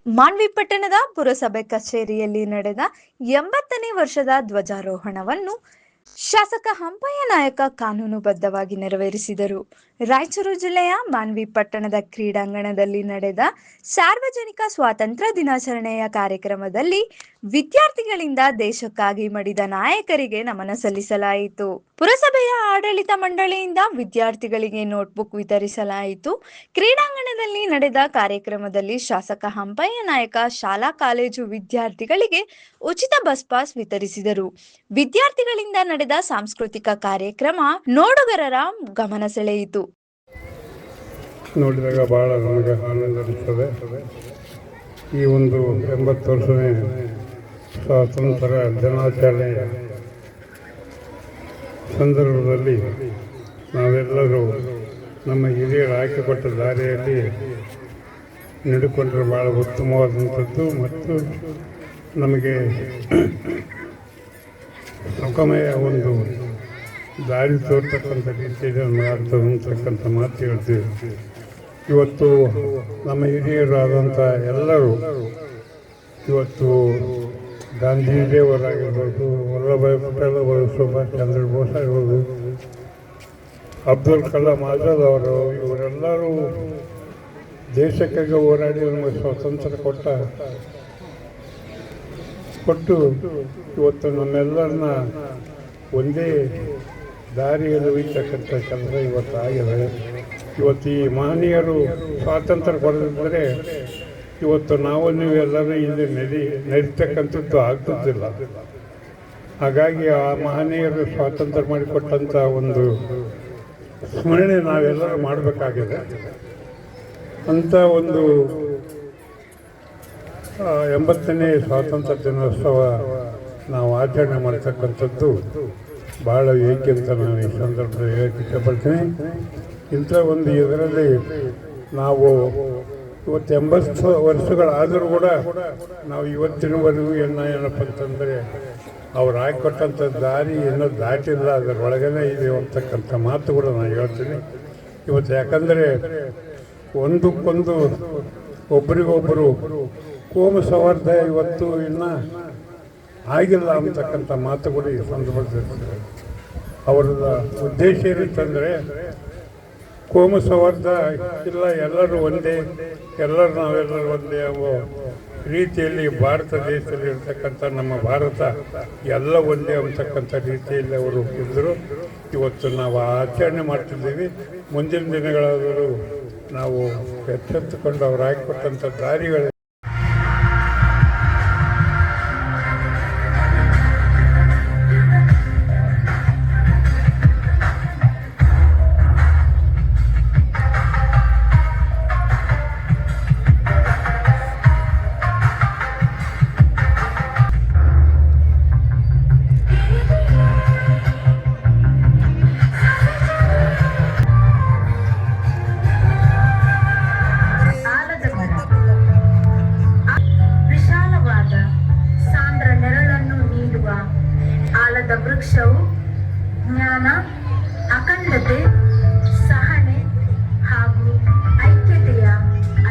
ಮಾನ್ವಿ ಪಟ್ಟಣದ ಪುರಸಭೆ ಕಚೇರಿಯಲ್ಲಿ ನಡೆದ 80ನೇ ವರ್ಷದ ಧ್ವಜಾರೋಹಣವನ್ನು ಶಾಸಕ ಹಂಪಯ್ಯ ನಾಯಕ ಕಾನೂನುಬದ್ಧವಾಗಿ ನೆರವೇರಿಸಿದರು. ರಾಯಚೂರು ಜಿಲ್ಲೆಯ ಮಾನ್ವಿ ಪಟ್ಟಣದ ಕ್ರೀಡಾಂಗಣದಲ್ಲಿ ನಡೆದ ಸಾರ್ವಜನಿಕ ಸ್ವಾತಂತ್ರ್ಯ ದಿನಾಚರಣೆಯ ಕಾರ್ಯಕ್ರಮದಲ್ಲಿ ವಿದ್ಯಾರ್ಥಿಗಳಿಂದ ದೇಶಕ್ಕಾಗಿ ಮಡಿದ ನಾಯಕರಿಗೆ ನಮನ ಸಲ್ಲಿಸಲಾಯಿತು. ಪುರಸಭೆಯ ಆಡಳಿತ ಮಂಡಳಿಯಿಂದ ವಿದ್ಯಾರ್ಥಿಗಳಿಗೆ ನೋಟ್ಬುಕ್ ವಿತರಿಸಲಾಯಿತು. ಕ್ರೀಡಾಂಗಣದಲ್ಲಿ ನಡೆದ ಕಾರ್ಯಕ್ರಮದಲ್ಲಿ ಶಾಸಕ ಹಂಪಯ್ಯ ನಾಯಕ ಶಾಲಾ ಕಾಲೇಜು ವಿದ್ಯಾರ್ಥಿಗಳಿಗೆ ಉಚಿತ ಬಸ್ ಪಾಸ್ ವಿತರಿಸಿದರು. ವಿದ್ಯಾರ್ಥಿಗಳಿಂದ ನಡೆದ ಸಾಂಸ್ಕೃತಿಕ ಕಾರ್ಯಕ್ರಮ ನೋಡುಗರರ ಗಮನ ಸೆಳೆಯಿತು. ನೋಡಿದಾಗ ಬಹಳ ನಮಗೆ ಆನಂದ ಅನಿಸ್ತದೆ. ಈ ಒಂದು 80 ವರ್ಷನೇ ಸ್ವಾತಂತ್ರ್ಯ ದಿನಾಚರಣೆಯ ಸಂದರ್ಭದಲ್ಲಿ ನಾವೆಲ್ಲರೂ ನಮ್ಮ ಹಿರಿಯರು ಹಾಕಿಕೊಟ್ಟ ದಾರಿಯಲ್ಲಿ ನಡೆಕೊಂಡ್ರೆ ಭಾಳ ಉತ್ತಮವಾದಂಥದ್ದು ಮತ್ತು ನಮಗೆ ಸುಖಮಯ ಒಂದು ದಾರಿ ತೋರ್ತಕ್ಕಂಥ ರೀತಿಯಲ್ಲಿ ಮಾಡ್ತದೆ ಅಂತಕ್ಕಂಥ ಮಾತು ಹೇಳ್ತೀವಿ. ಇವತ್ತು ನಮ್ಮ ಹಿರಿಯರಾದಂಥ ಎಲ್ಲರೂ ಇವತ್ತು ಗಾಂಧೀಜಿಯವರಾಗಿರ್ಬೋದು, ವಲ್ಲಭಭಾಯಿ ಪಟೇಲ್ ಅವರು, ಸುಭಾಷ್ ಚಂದ್ರ ಬೋಸ್ ಆಗಿರ್ಬೋದು, ಅಬ್ದುಲ್ ಕಲಾಂ ಆಜಾದ್ ಅವರು, ಇವರೆಲ್ಲರೂ ದೇಶಕ್ಕಾಗಿ ಹೋರಾಡಿ ನಮಗೆ ಸ್ವಾತಂತ್ರ್ಯ ಕೊಟ್ಟು ಇವತ್ತು ನಮ್ಮೆಲ್ಲರನ್ನ ಒಂದೇ ದಾರಿಯಲ್ಲಿ ಒಯ್ತಕ್ಕಂಥ ಕೆಲಸ ಇವತ್ತು ಆಗಿದೆ. ಇವತ್ತು ಈ ಮಹನೀಯರು ಸ್ವಾತಂತ್ರ್ಯ ಕೊಡದಿದ್ದರೆ ಇವತ್ತು ನಾವು ನೀವೆಲ್ಲರೂ ಇಲ್ಲಿ ನಡೀತಕ್ಕಂಥದ್ದು ಆಗ್ತಿದ್ದಿಲ್ಲ. ಹಾಗಾಗಿ ಆ ಮಹನೀಯರು ಸ್ವಾತಂತ್ರ್ಯ ಮಾಡಿಕೊಟ್ಟಂಥ ಒಂದು ಸ್ಮರಣೆ ನಾವೆಲ್ಲರೂ ಮಾಡಬೇಕಾಗಿದೆ. ಅಂಥ ಒಂದು 80ನೇ ಸ್ವಾತಂತ್ರ್ಯ ದಿನೋತ್ಸವ ನಾವು ಆಚರಣೆ ಮಾಡ್ತಕ್ಕಂಥದ್ದು ಭಾಳ ಏಕೆ ಅಂತ ನಾನು ಈ ಸಂದರ್ಭದಲ್ಲಿ ಹೇಳಕ್ಕೆ ಇಷ್ಟಪಡ್ತೀನಿ. ಇಂಥ ಒಂದು ಇದರಲ್ಲಿ ನಾವು ಇವತ್ತು 80 ವರ್ಷಗಳಾದರೂ ಕೂಡ ನಾವು ಇವತ್ತಿನವರೆಗೂ ಏನಪ್ಪ ಅಂತಂದರೆ ಅವ್ರು ಹಾಕಿಕೊಟ್ಟಂಥ ದಾರಿ ಇನ್ನೂ ದಾಟಿಲ್ಲ, ಅದರೊಳಗೇ ಇದೆ ಅಂತಕ್ಕಂಥ ಮಾತು ಕೂಡ ನಾನು ಹೇಳ್ತೀನಿ ಇವತ್ತು. ಯಾಕಂದರೆ ಒಂದಕ್ಕೊಂದು ಒಬ್ಬರಿಗೊಬ್ಬರು ಕೋಮು ಸೌಹಾರ್ದ ಇವತ್ತು ಇನ್ನೂ ಆಗಿಲ್ಲ ಅಂತಕ್ಕಂಥ ಮಾತು ಕೂಡ ಈ ಸಂದರ್ಭದಲ್ಲಿ ಅವರ ಉದ್ದೇಶ ಏನಿತ್ತಂದರೆ ಕೋಮು ಸೌಹಾರ್ದ ಇಲ್ಲ, ಎಲ್ಲರೂ ಒಂದೇ, ನಾವೆಲ್ಲರೂ ಒಂದೇ ಅನ್ನೋ ರೀತಿಯಲ್ಲಿ ಭಾರತ ದೇಶದಲ್ಲಿ ಇರ್ತಕ್ಕಂಥ ನಮ್ಮ ಭಾರತ ಎಲ್ಲ ಒಂದೇ ಅಂತಕ್ಕಂಥ ರೀತಿಯಲ್ಲಿ ಅವರು ಇದ್ದರು. ಇವತ್ತು ನಾವು ಆಚರಣೆ ಮಾಡ್ತಿದ್ದೀವಿ. ಮುಂದಿನ ದಿನಗಳಾದರೂ ನಾವು ಎಚ್ಚೆತ್ತುಕೊಂಡು ಅವ್ರು ಹಾಕಿಕೊಟ್ಟಂಥ ದಾರಿಗಳು ವೃಕ್ಷವು ಜ್ಞಾನ, ಅಖಂಡತೆ, ಸಹನೆ ಹಾಗೂ ಐಕ್ಯತೆಯ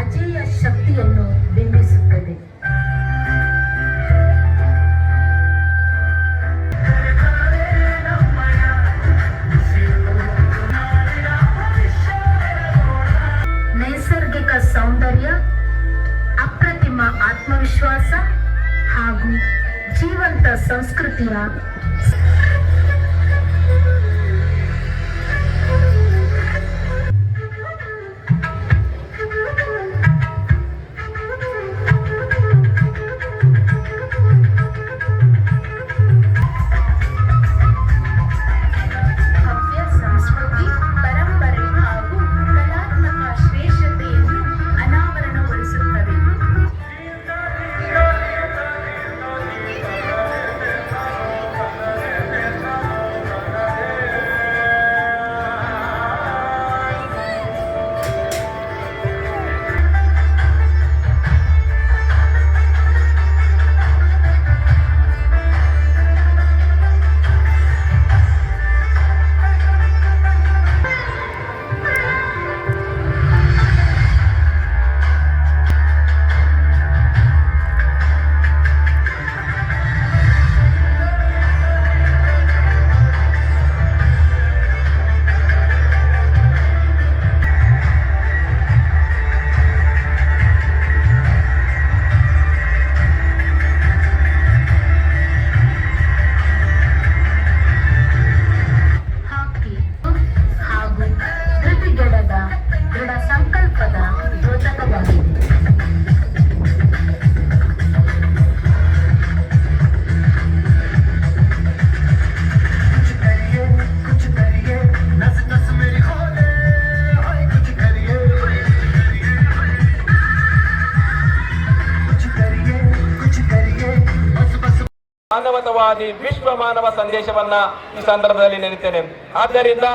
ಅಜೇಯ ಶಕ್ತಿಯನ್ನು ಬಿಂಬಿಸುತ್ತದೆ. ನೈಸರ್ಗಿಕ ಸೌಂದರ್ಯ, ಅಪ್ರತಿಮ ಆತ್ಮವಿಶ್ವಾಸ ಹಾಗೂ ಜೀವಂತ ಸಂಸ್ಕೃತಿಯ ಮಾನವತಾವಾದಿ ವಿಶ್ವ ಮಾನವ ಸಂದೇಶವನ್ನ ಈ ಸಂದರ್ಭದಲ್ಲಿ ನೆನೆಯುತ್ತೇನೆ. ಆದ್ದರಿಂದ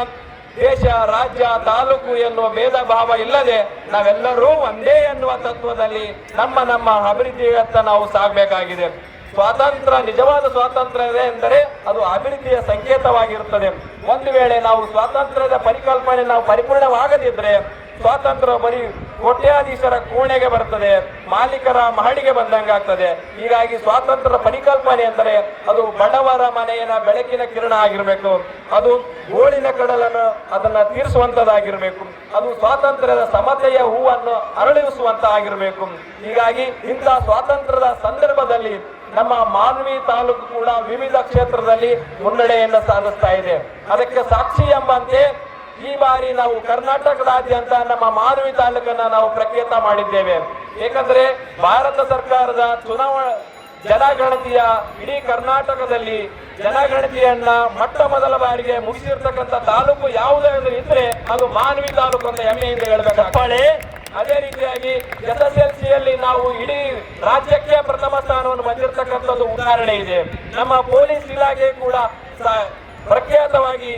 ದೇಶ, ರಾಜ್ಯ, ತಾಲೂಕು ಎನ್ನುವ ಭೇದ ಭಾವ ಇಲ್ಲದೆ ನಾವೆಲ್ಲರೂ ಒಂದೇ ಎನ್ನುವ ತತ್ವದಲ್ಲಿ ನಮ್ಮ ಅಭಿವೃದ್ಧಿಯತ್ತ ನಾವು ಸಾಗಬೇಕಾಗಿದೆ. ಸ್ವಾತಂತ್ರ್ಯ, ನಿಜವಾದ ಸ್ವಾತಂತ್ರ್ಯ ಎಂದರೆ ಅದು ಅಭಿವೃದ್ಧಿಯ ಸಂಕೇತವಾಗಿರುತ್ತದೆ. ಒಂದು ವೇಳೆ ನಾವು ಸ್ವಾತಂತ್ರ್ಯದ ಪರಿಕಲ್ಪನೆ ನಾವು ಪರಿಪೂರ್ಣವಾಗದಿದ್ರೆ ಸ್ವಾತಂತ್ರ್ಯ ಬರೀ ಕೋಟ್ಯಾಧೀಶರ ಕೋಣೆಗೆ ಬರ್ತದೆ, ಮಾಲೀಕರ ಮಹಡಿಗೆ ಬಂದಂಗಾಗ್ತದೆ. ಹೀಗಾಗಿ ಸ್ವಾತಂತ್ರ್ಯದ ಪರಿಕಲ್ಪನೆ ಅಂದರೆ ಅದು ಬಡವರ ಮನೆಯ ಬೆಳಕಿನ ಕಿರಣ ಆಗಿರಬೇಕು, ಅದು ಗೋಳಿನ ಕಡಲನ್ನು ಅದನ್ನ ತೀರಿಸುವಂತದ್ದಾಗಿರ್ಬೇಕು, ಅದು ಸ್ವಾತಂತ್ರ್ಯದ ಸಮತೆಯ ಹೂವನ್ನು ಅರಳಿಸುವಂತ ಆಗಿರಬೇಕು. ಹೀಗಾಗಿ ಇಂತಹ ಸ್ವಾತಂತ್ರ್ಯದ ಸಂದರ್ಭದಲ್ಲಿ ನಮ್ಮ ಮಾನ್ವಿ ತಾಲೂಕು ಕೂಡ ವಿವಿಧ ಕ್ಷೇತ್ರದಲ್ಲಿ ಮುನ್ನಡೆಯನ್ನು ಸಾಧಿಸ್ತಾ ಇದೆ. ಅದಕ್ಕೆ ಸಾಕ್ಷಿ ಎಂಬಂತೆ ಈ ಬಾರಿ ನಾವು ಕರ್ನಾಟಕದಾದ್ಯಂತ ನಮ್ಮ ಮಾನ್ವಿ ತಾಲೂಕನ್ನ ನಾವು ಪ್ರಖ್ಯಾತ ಮಾಡಿದ್ದೇವೆ. ಏಕೆಂದ್ರೆ ಭಾರತ ಸರ್ಕಾರದ ಜನಗಣತಿಯ ಇಡೀ ಕರ್ನಾಟಕದಲ್ಲಿ ಜನಗಣತಿಯನ್ನ ಮೊದಲ ಬಾರಿಗೆ ಮುಗಿಸಿರ್ತಕ್ಕಂಥ ತಾಲೂಕು ಯಾವುದಾದ್ರು ಇದ್ರೆ ಅದು ಮಾನ್ವಿ ತಾಲೂಕು ಅಂತ ಹೆಮ್ಮೆಯಿಂದ ಹೇಳಬೇಕಾಗ್ತದೆ. ಅದೇ ರೀತಿಯಾಗಿ SSLCಯಲ್ಲಿ ನಾವು ಇಡೀ ರಾಜ್ಯಕ್ಕೆ ಪ್ರಥಮ ಸ್ಥಾನವನ್ನು ಬಂದಿರತಕ್ಕಂಥದ್ದು ಉದಾಹರಣೆ ಇದೆ. ನಮ್ಮ ಪೊಲೀಸ್ ಇಲಾಖೆ ಕೂಡ ಪ್ರಖ್ಯಾತವಾಗಿ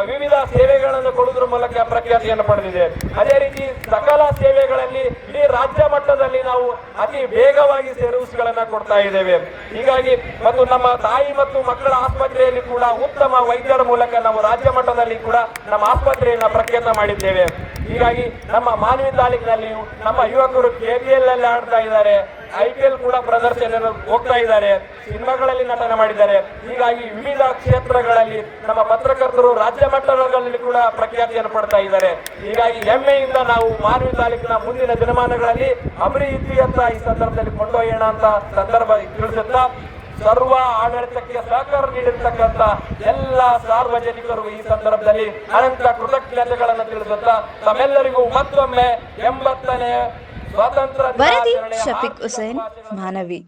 ವಿವಿಧ ಸೇವೆಗಳನ್ನು ಕೊಡುವುದರ ಮೂಲಕ ಪ್ರಖ್ಯಾತಿಯನ್ನು ಪಡೆದಿದೆ. ಅದೇ ರೀತಿ ಸಕಲ ಸೇವೆಗಳಲ್ಲಿ ಇಡೀ ರಾಜ್ಯ ಮಟ್ಟದಲ್ಲಿ ನಾವು ಅತಿ ವೇಗವಾಗಿ ಸರ್ವಿಸ್ಗಳನ್ನ ಕೊಡ್ತಾ ಇದ್ದೇವೆ. ಹೀಗಾಗಿ ಮತ್ತು ನಮ್ಮ ತಾಯಿ ಮತ್ತು ಮಕ್ಕಳ ಆಸ್ಪತ್ರೆಯಲ್ಲಿ ಕೂಡ ಉತ್ತಮ ವೈದ್ಯರ ಮೂಲಕ ನಾವು ರಾಜ್ಯ ಮಟ್ಟದಲ್ಲಿ ಕೂಡ ನಮ್ಮ ಆಸ್ಪತ್ರೆಯನ್ನ ಪ್ರಖ್ಯಾತ ಮಾಡಿದ್ದೇವೆ. ಹೀಗಾಗಿ ನಮ್ಮ ಮಾನ್ವಿ ತಾಲೂಕಿನಲ್ಲಿಯೂ ನಮ್ಮ ಯುವಕರು KPL ಅಲ್ಲಿ ಆಡ್ತಾ ಇದ್ದಾರೆ, IPL ಕೂಡ ಪ್ರದರ್ಶನ ಹೋಗ್ತಾ ಇದ್ದಾರೆ, ಸಿನಿಮಾಗಳಲ್ಲಿ ನಟನೆ ಮಾಡಿದ್ದಾರೆ. ಹೀಗಾಗಿ ವಿವಿಧ ಕ್ಷೇತ್ರಗಳಲ್ಲಿ ನಮ್ಮ ಪತ್ರಕರ್ತರು ರಾಜ್ಯ ಮಟ್ಟದಲ್ಲಿ ಕೂಡ ಪ್ರಖ್ಯಾತಿಯನ್ನು ಪಡ್ತಾ ಇದ್ದಾರೆ. ಹೀಗಾಗಿ ಹೆಮ್ಮೆಯಿಂದ ನಾವು ಮಾನ್ವಿ ತಾಲೂಕಿನ ಮುಂದಿನ ದಿನಮಾನಗಳಲ್ಲಿ ಅಭಿವೃದ್ಧಿಯತ್ತ ಈ ಸಂದರ್ಭದಲ್ಲಿ ಕೊಂಡೊಯ್ಯೋಣ ಅಂತ ಸಂದರ್ಭ ತಿಳಿಸುತ್ತಾ, ಸರ್ವ ಆಡಳಿತಕ್ಕೆ ಸಹಕಾರ ನೀಡಿರ್ತಕ್ಕಂಥ ಎಲ್ಲ ಸಾರ್ವಜನಿಕರು ಈ ಸಂದರ್ಭದಲ್ಲಿ ಅನಂತ ಕೃತಜ್ಞತೆಗಳನ್ನು ತಿಳಿಸುತ್ತಾ ತಮ್ಮೆಲ್ಲರಿಗೂ ಮತ್ತೊಮ್ಮೆ 80ನೇ ಸ್ವಾತಂತ್ರ್ಯ ವರದಿ ಶಫೀಕ್ ಹುಸೇನ್, ಮಾನವಿ.